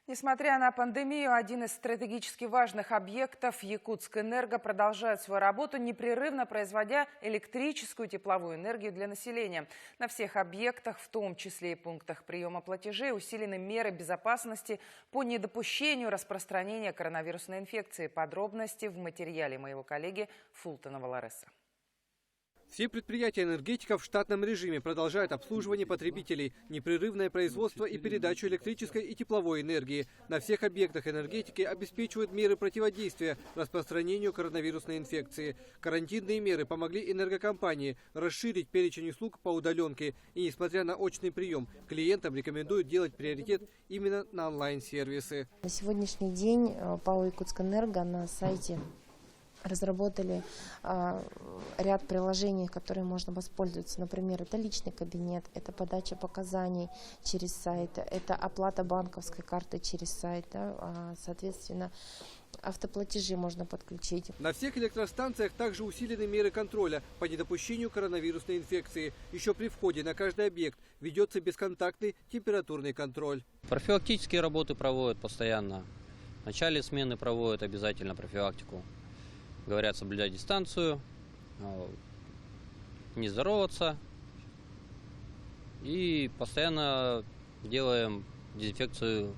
Несмотря на пандемию, один из стратегически важных объектов Якутскэнерго продолжает свою работу, непрерывно производя электрическую и тепловую энергию для населения. На всех объектах, в том числе и пунктах приема платежей, усилены меры безопасности по недопущению распространения коронавирусной инфекции. Подробности в материале моего коллеги Фултона Валареса. Все предприятия энергетиков в штатном режиме продолжают обслуживание потребителей, непрерывное производство и передачу электрической и тепловой энергии. На всех объектах энергетики обеспечивают меры противодействия распространению коронавирусной инфекции. Карантинные меры помогли энергокомпании расширить перечень услуг по удаленке. И несмотря на очный прием, клиентам рекомендуют делать приоритет именно на онлайн-сервисы. На сегодняшний день ПАО «Якутскэнерго» на сайте разработали ряд приложений, которые можно воспользоваться. Например, это личный кабинет, это подача показаний через сайт, это оплата банковской карты через сайт, соответственно, автоплатежи можно подключить. На всех электростанциях также усилены меры контроля по недопущению коронавирусной инфекции. Еще при входе на каждый объект ведется бесконтактный температурный контроль. Профилактические работы проводят постоянно. В начале смены проводят обязательно профилактику. Говорят, соблюдать дистанцию, не здороваться, и постоянно делаем дезинфекцию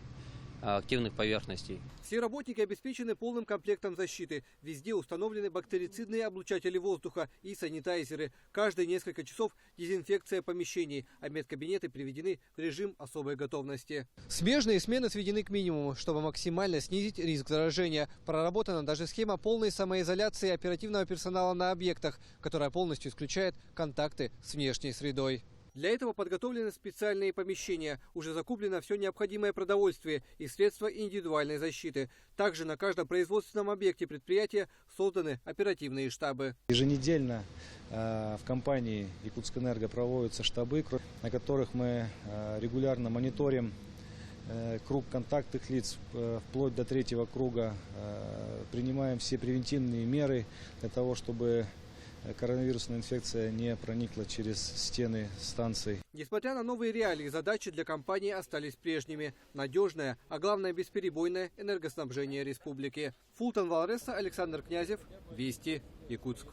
активных поверхностей. Все работники обеспечены полным комплектом защиты. Везде установлены бактерицидные облучатели воздуха и санитайзеры. Каждые несколько часов дезинфекция помещений, а медкабинеты приведены в режим особой готовности. Смежные смены сведены к минимуму, чтобы максимально снизить риск заражения. Проработана даже схема полной самоизоляции оперативного персонала на объектах, которая полностью исключает контакты с внешней средой. Для этого подготовлены специальные помещения. Уже закуплено все необходимое продовольствие и средства индивидуальной защиты. Также на каждом производственном объекте предприятия созданы оперативные штабы. Еженедельно в компании «Якутскэнерго» проводятся штабы, на которых мы регулярно мониторим круг контактных лиц вплоть до 3-го круга. Принимаем все превентивные меры для того, чтобы коронавирусная инфекция не проникла через стены станций. Несмотря на новые реалии, задачи для компании остались прежними. Надежное, а главное бесперебойное энергоснабжение республики. Фултон Валареса, Александр Князев, Вести, Якутск.